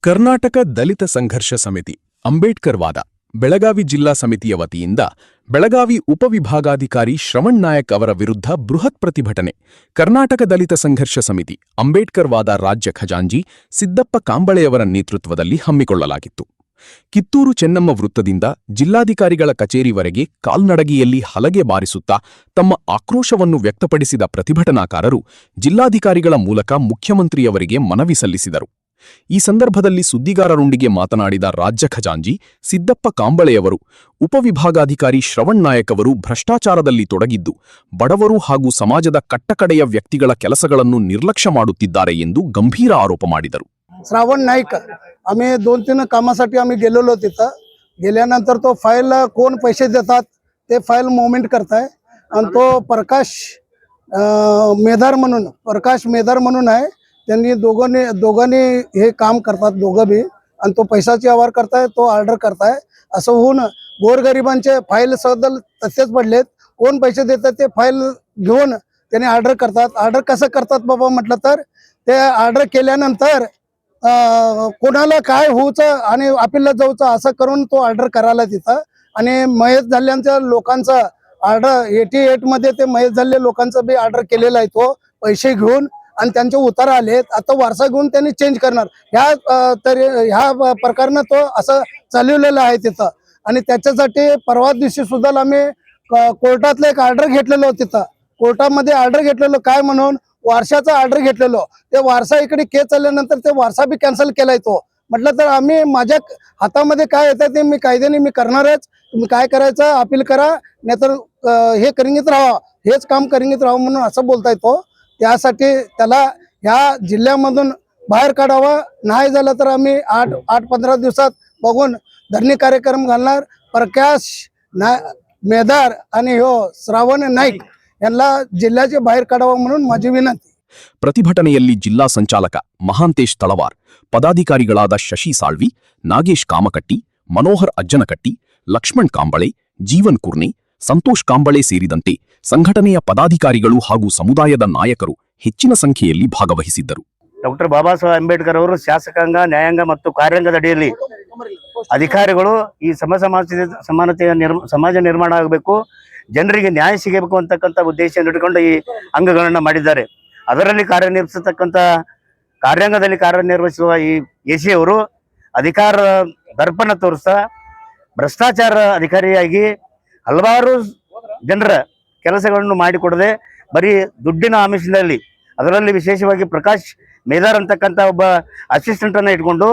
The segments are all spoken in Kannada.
ಕರ್ನಾಟಕ ದಲಿತ ಸಂಘರ್ಷ ಸಮಿತಿ ಅಂಬೇಡ್ಕರ್ ವಾದ ಬೆಳಗಾವಿ ಜಿಲ್ಲಾ ಸಮಿತಿಯ ವತಿಯಿಂದ ಬೆಳಗಾವಿ ಉಪವಿಭಾಗಾಧಿಕಾರಿ ಶ್ರವಣ್ ನಾಯಕ್ ಅವರ ವಿರುದ್ಧ ಬೃಹತ್ ಪ್ರತಿಭಟನೆ. ಕರ್ನಾಟಕ ದಲಿತ ಸಂಘರ್ಷ ಸಮಿತಿ ಅಂಬೇಡ್ಕರ್ ವಾದ ರಾಜ್ಯ ಖಜಾಂಜಿ ಸಿದ್ದಪ್ಪ ಕಾಂಬಳೆಯವರ ನೇತೃತ್ವದಲ್ಲಿ ಹಮ್ಮಿಕೊಳ್ಳಲಾಗಿತ್ತು. ಕಿತ್ತೂರು ಚೆನ್ನಮ್ಮ ವೃತ್ತದಿಂದ ಜಿಲ್ಲಾಧಿಕಾರಿಗಳ ಕಚೇರಿವರೆಗೆ ಕಾಲ್ನಡಗಿಯಲ್ಲಿ ಹಲಗೆ ಬಾರಿಸುತ್ತಾ ತಮ್ಮ ಆಕ್ರೋಶವನ್ನು ವ್ಯಕ್ತಪಡಿಸಿದ ಪ್ರತಿಭಟನಾಕಾರರು ಜಿಲ್ಲಾಧಿಕಾರಿಗಳ ಮೂಲಕ ಮುಖ್ಯಮಂತ್ರಿಯವರಿಗೆ ಮನವಿ ಸಲ್ಲಿಸಿದರು. ಈ ಸಂದರ್ಭದಲ್ಲಿ ಸುದ್ದಿಗಾರರೊಂದಿಗೆ ಮಾತನಾಡಿದ ರಾಜ್ಯ ಖಜಾಂಜಿ ಸಿದ್ದಪ್ಪ ಕಾಂಬಳೆಯವರು, ಉಪವಿಭಾಗಾಧಿಕಾರಿ ಶ್ರವಣ್ ನಾಯಕ್ ಅವರು ಭ್ರಷ್ಟಾಚಾರದಲ್ಲಿ ತೊಡಗಿದ್ದು ಬಡವರು ಹಾಗೂ ಸಮಾಜದ ಕಟ್ಟಕಡೆಯ ವ್ಯಕ್ತಿಗಳ ಕೆಲಸಗಳನ್ನು ನಿರ್ಲಕ್ಷ್ಯ ಮಾಡುತ್ತಿದ್ದಾರೆ ಎಂದು ಗಂಭೀರ ಆರೋಪ ಮಾಡಿದರು. श्रावण नाईक आम्ही 2-3 कामासाठी आम्ही गेलेलो. तिथं गेल्यानंतर तो फाईल कोण पैसे देतात ते फाईल मोमेंट करताय आणि तो प्रकाश मेधार म्हणून आहे. त्यांनी दोघांनी हे काम करतात दोघं बी, आणि तो पैशाची व्यवहार करताय, तो ऑर्डर करताय. असं होऊन गोरगरिबांचे फाईल सदल तसेच पडलेत. कोण पैसे देतात ते फाईल घेऊन त्यांनी ऑर्डर करतात. ऑर्डर कसं करतात बाबा म्हटलं तर, ते ऑर्डर केल्यानंतर कोणाला काय होऊचं आणि अपीलला जाऊचं असं करून तो ऑर्डर करायला तिथं. आणि मयत झालेल्या लोकांचा ऑर्डर 88 मध्ये ते मयत झालेल्या लोकांचं बी ऑर्डर केलेला आहे. तो पैसे घेऊन आणि त्यांचे उतार आलेत. आता वारसा घेऊन त्यांनी चेंज करणार ह्या प्रकारानं तो असं चालवलेलं आहे तिथं. आणि त्याच्यासाठी परवा दिवशी सुद्धा आम्ही कोर्टातलं एक ऑर्डर घेतलेलो. तिथं कोर्टामध्ये ऑर्डर घेतलेलो काय म्हणून वारशाचा ऑर्डर घेतलेलो. ते वारसा इकडे केस चालल्यानंतर ते वारसा बी कॅन्सल केलाय. तो म्हटलं तर आम्ही माझ्या हातामध्ये काय येतं ते मी कायद्याने मी करणारच. तुम्ही काय करायचं अपील करा, नाहीतर हे करीत राहा, हेच काम करीत राहा म्हणून असं बोलताय तो. त्यासाठी त्याला ह्या जिल्ह्यामधून बाहेर काढावं. नाही झालं तर आम्ही 8-15 दिवसात बघून धरणी कार्यक्रम घालणार. प्रकाश मेधार आणि श्रावण नाईक यांना जिल्ह्याचे बाहेर काढावं म्हणून माझी विनंती. ಪ್ರತಿಭಟನೆಯಲ್ಲಿ ಜಿಲ್ಲಾ ಸಂಚಾಲಕ ಮಹಾಂತೇಶ್ ತಳವಾರ್, ಪದಾಧಿಕಾರಿಗಳಾದ ಶಶಿ ಸಾಳ್ವಿ, ನಾಗೇಶ್ ಕಾಮಕಟ್ಟಿ, ಮನೋಹರ್ ಅಜ್ಜನಕಟ್ಟಿ, ಲಕ್ಷ್ಮಣ್ ಕಾಂಬಳೆ, ಜೀವನ್ ಕುರ್ನೆ, ಸಂತೋಷ್ ಕಾಂಬಳೆ ಸೇರಿದಂತೆ ಸಂಘಟನೆಯ ಪದಾಧಿಕಾರಿಗಳು ಹಾಗೂ ಸಮುದಾಯದ ನಾಯಕರು ಹೆಚ್ಚಿನ ಸಂಖ್ಯೆಯಲ್ಲಿ ಭಾಗವಹಿಸಿದ್ದರು. ಡಾಕ್ಟರ್ ಬಾಬಾ ಸಾಹೇಬ್ ಅಂಬೇಡ್ಕರ್ ಅವರು ಶಾಸಕಾಂಗ, ನ್ಯಾಯಾಂಗ ಮತ್ತು ಕಾರ್ಯಾಂಗದ ಅಡಿಯಲ್ಲಿ ಅಧಿಕಾರಿಗಳು ಈ ಸಮಾನತೆಯ ಸಮಾಜ ನಿರ್ಮಾಣ ಆಗಬೇಕು, ಜನರಿಗೆ ನ್ಯಾಯ ಸಿಗಬೇಕು ಅಂತಕ್ಕಂಥ ಉದ್ದೇಶ ಇಟ್ಟುಕೊಂಡು ಈ ಅಂಗಗಳನ್ನ ಮಾಡಿದ್ದಾರೆ. ಅದರಲ್ಲಿ ಕಾರ್ಯಾಂಗದಲ್ಲಿ ಕಾರ್ಯನಿರ್ವಹಿಸುವ ಈ ಎಸಿ ಅವರು ಅಧಿಕಾರ ದರ್ಪಣ ತೋರಿಸ್ತಾ ಭ್ರಷ್ಟಾಚಾರ ಅಧಿಕಾರಿಯಾಗಿ ಹಲವಾರು ಜನರ ಕೆಲಸಗಳನ್ನು ಮಾಡಿಕೊಡದೆ ಬರೀ ದುಡ್ಡಿನ ಆಮಿಷದಲ್ಲಿ, ಅದರಲ್ಲಿ ವಿಶೇಷವಾಗಿ ಪ್ರಕಾಶ್ ಮೇಧಾರ್ ಅಂತಕ್ಕಂಥ ಒಬ್ಬ ಅಸಿಸ್ಟೆಂಟ್ ಅನ್ನ ಇಟ್ಕೊಂಡು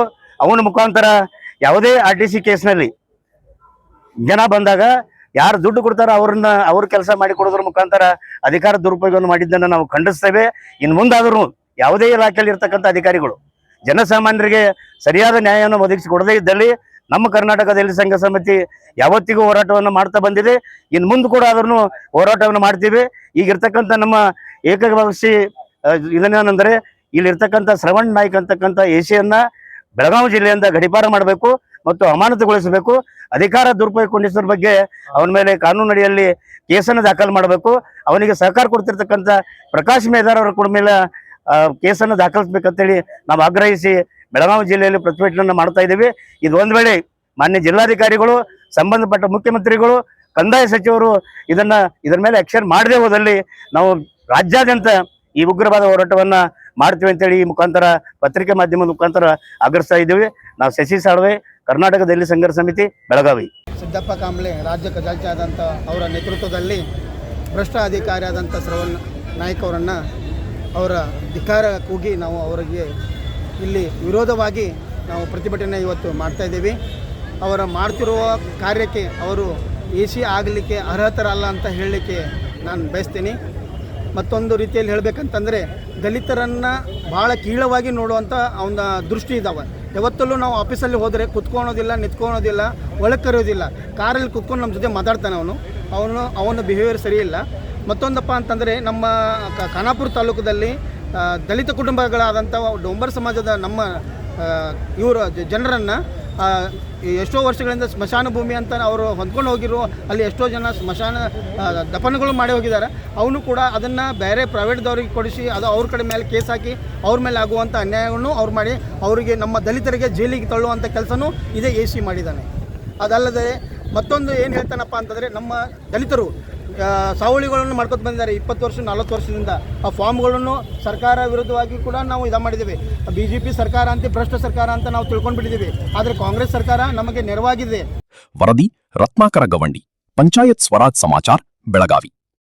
ಅವನ ಮುಖಾಂತರ ಯಾವುದೇ RTC ಕೇಸ್ನಲ್ಲಿ ಜನ ಬಂದಾಗ ಯಾರು ದುಡ್ಡು ಕೊಡ್ತಾರೋ ಅವ್ರ ಕೆಲಸ ಮಾಡಿ ಕೊಡೋದ್ರ ಮುಖಾಂತರ ಅಧಿಕಾರ ದುರುಪಯೋಗವನ್ನು ಮಾಡಿದ್ದನ್ನು ನಾವು ಖಂಡಿಸ್ತೇವೆ. ಇನ್ನು ಮುಂದಾದರೂ ಯಾವುದೇ ಇಲಾಖೆಯಲ್ಲಿ ಇರ್ತಕ್ಕಂಥ ಅಧಿಕಾರಿಗಳು ಜನಸಾಮಾನ್ಯರಿಗೆ ಸರಿಯಾದ ನ್ಯಾಯವನ್ನು ಒದಗಿಸಿಕೊಡದೇ ಇದ್ದಲ್ಲಿ ನಮ್ಮ ಕರ್ನಾಟಕ ದಲಿತ ಸಂಘ ಸಮಿತಿ ಯಾವತ್ತಿಗೂ ಹೋರಾಟವನ್ನು ಮಾಡ್ತಾ ಬಂದಿದೆ. ಇನ್ನು ಮುಂದೆ ಕೂಡ ಅದನ್ನು ಹೋರಾಟವನ್ನು ಮಾಡ್ತೀವಿ. ಈಗಿರ್ತಕ್ಕಂಥ ನಮ್ಮ ಏಕಪಕ್ಷಿ ಇದನ್ನೇನೆಂದರೆ, ಇಲ್ಲಿರ್ತಕ್ಕಂಥ ಶ್ರವಣ್ ನಾಯ್ಕ್ ಅಂತಕ್ಕಂಥ ಎಸಿಯನ್ನ ಬೆಳಗಾವಿ ಜಿಲ್ಲೆಯಿಂದ ಗಡಿಪಾರ ಮಾಡಬೇಕು ಮತ್ತು ಅಮಾನತುಗೊಳಿಸಬೇಕು. ಅಧಿಕಾರ ದುರುಪಯೋಗಗೊಂಡಿಸೋದ್ರ ಬಗ್ಗೆ ಅವನ ಮೇಲೆ ಕಾನೂನು ಅಡಿಯಲ್ಲಿ ಕೇಸನ್ನು ದಾಖಲು ಮಾಡಬೇಕು. ಅವನಿಗೆ ಸಹಕಾರ ಕೊಡ್ತಿರ್ತಕ್ಕಂಥ ಪ್ರಕಾಶ್ ಮೇಧಾರ್ ಅವರ ಕೂಡ ಮೇಲೆ ಕೇಸನ್ನು ದಾಖಲಿಸಬೇಕಂತೇಳಿ ನಾವು ಆಗ್ರಹಿಸಿ ಬೆಳಗಾವಿ ಜಿಲ್ಲೆಯಲ್ಲಿ ಪ್ರತಿಭಟನೆಯನ್ನು ಮಾಡ್ತಾ ಇದ್ದೀವಿ. ಇದು ಒಂದ್ ವೇಳೆ ಮಾನ್ಯ ಜಿಲ್ಲಾಧಿಕಾರಿಗಳು, ಸಂಬಂಧಪಟ್ಟ ಮುಖ್ಯಮಂತ್ರಿಗಳು, ಕಂದಾಯ ಸಚಿವರು ಇದರ ಮೇಲೆ ಆಕ್ಷನ್ ಮಾಡದೆ ಹೋದಲ್ಲಿ ನಾವು ರಾಜ್ಯಾದ್ಯಂತ ಈ ಉಗ್ರವಾದ ಹೋರಾಟವನ್ನ ಮಾಡ್ತೀವಿ ಅಂತೇಳಿ ಈ ಮುಖಾಂತರ ಪತ್ರಿಕೆ ಮಾಧ್ಯಮದ ಮುಖಾಂತರ ಆಗ್ರಹಿಸ್ತಾ ಇದ್ದೀವಿ. ನಾವು ಶಶಿ ಸಾಳ್ವೆ, ಕರ್ನಾಟಕ ದಲಿತ ಸಂಘರ್ಷ ಸಮಿತಿ, ಬೆಳಗಾವಿ. ಸಿದ್ದಪ್ಪ ಕಾಂಬಳೆ ರಾಜ್ಯ ಖಜಾಂಚಿ ಆದಂಥ ಅವರ ನೇತೃತ್ವದಲ್ಲಿ ಭ್ರಷ್ಟ ಅಧಿಕಾರಿ ಆದಂಥ ಶ್ರವಣ್ ನಾಯ್ಕ್ ಅವರನ್ನು ಅವರ ಧಿಕ್ಕಾರ ಕೂಗಿ ನಾವು ಅವರಿಗೆ ಇಲ್ಲಿ ವಿರೋಧವಾಗಿ ನಾವು ಪ್ರತಿಭಟನೆ ಇವತ್ತು ಮಾಡ್ತಾಯಿದ್ದೀವಿ. ಅವರ ಮಾಡ್ತಿರುವ ಕಾರ್ಯಕ್ಕೆ ಅವರು AC ಆಗಲಿಕ್ಕೆ ಅರ್ಹತರಲ್ಲ ಅಂತ ಹೇಳಲಿಕ್ಕೆ ನಾನು ಬಯಸ್ತೀನಿ. ಮತ್ತೊಂದು ರೀತಿಯಲ್ಲಿ ಹೇಳಬೇಕಂತಂದರೆ, ದಲಿತರನ್ನು ಭಾಳ ಕೀಳವಾಗಿ ನೋಡುವಂಥ ಅವನ ದೃಷ್ಟಿ ಇದ್ದಾವೆ. ಯಾವತ್ತಲ್ಲೂ ನಾವು ಆಫೀಸಲ್ಲಿ ಹೋದರೆ ಕುತ್ಕೊಳೋದಿಲ್ಲ, ನಿಂತ್ಕೊಳೋದಿಲ್ಲ, ಒಳಗೆ ಕರೆಯೋದಿಲ್ಲ. ಕಾರಲ್ಲಿ ಕುತ್ಕೊಂಡು ನಮ್ಮ ಜೊತೆ ಮಾತಾಡ್ತಾನೆ ಅವನ ಬಿಹೇವಿಯರ್ ಸರಿ ಇಲ್ಲ. ಮತ್ತೊಂದಪ್ಪ ಅಂತಂದರೆ, ನಮ್ಮ ಖಾನಾಪುರ ತಾಲೂಕದಲ್ಲಿ ದಲಿತ ಕುಟುಂಬಗಳಾದಂಥ ಡೊಂಬರ್ ಸಮಾಜದ ನಮ್ಮ ಇವರ ಜನರನ್ನು ಎಷ್ಟೋ ವರ್ಷಗಳಿಂದ ಸ್ಮಶಾನ ಭೂಮಿ ಅಂತ ಅವರು ಹೊಂದ್ಕೊಂಡು ಹೋಗಿರೋ ಅಲ್ಲಿ ಎಷ್ಟೋ ಜನ ಸ್ಮಶಾನ ದಫನಗಳು ಮಾಡಿ ಹೋಗಿದ್ದಾರೆ. ಅವನು ಕೂಡ ಅದನ್ನು ಬೇರೆ ಪ್ರೈವೇಟ್ದವ್ರಿಗೆ ಕೊಡಿಸಿ ಅದು ಅವ್ರ ಕಡೆ ಮೇಲೆ ಕೇಸ್ ಹಾಕಿ ಅವ್ರ ಮೇಲೆ ಆಗುವಂಥ ಅನ್ಯಾಯವನ್ನು ಅವ್ರು ಮಾಡಿ ಅವರಿಗೆ ನಮ್ಮ ದಲಿತರಿಗೆ ಜೈಲಿಗೆ ತಳ್ಳುವಂಥ ಕೆಲಸನೂ ಇದೇ AC ಮಾಡಿದ್ದಾನೆ. ಅದಲ್ಲದೆ ಮತ್ತೊಂದು ಏನು ಹೇಳ್ತಾನಪ್ಪ ಅಂತಂದರೆ, ನಮ್ಮ ದಲಿತರು ಸಾವಳಿಗಳನ್ನು ಮಾಡ್ಕೊತ ಬಂದಿದ್ದಾರೆ 20 ವರ್ಷ 40 ವರ್ಷದಿಂದ. ಆ ಫಾರ್ಮ್ಗಳನ್ನು ಸರ್ಕಾರ ವಿರುದ್ಧವಾಗಿ ಕೂಡ ನಾವು ಮಾಡಿದ್ದೀವಿ. BJP ಸರ್ಕಾರ ಅಂತ ಭ್ರಷ್ಟ ಸರ್ಕಾರ ಅಂತ ನಾವು ತಿಳ್ಕೊಂಡ್ಬಿಟ್ಟಿದ್ದೀವಿ. ಆದರೆ ಕಾಂಗ್ರೆಸ್ ಸರ್ಕಾರ ನಮಗೆ ನೆರವಾಗಿದೆ. ವರದಿ ರತ್ನಾಕರ ಗವಂಡಿ, ಪಂಚಾಯತ್ ಸ್ವರಾಜ್ ಸಮಾಚಾರ್, ಬೆಳಗಾವಿ.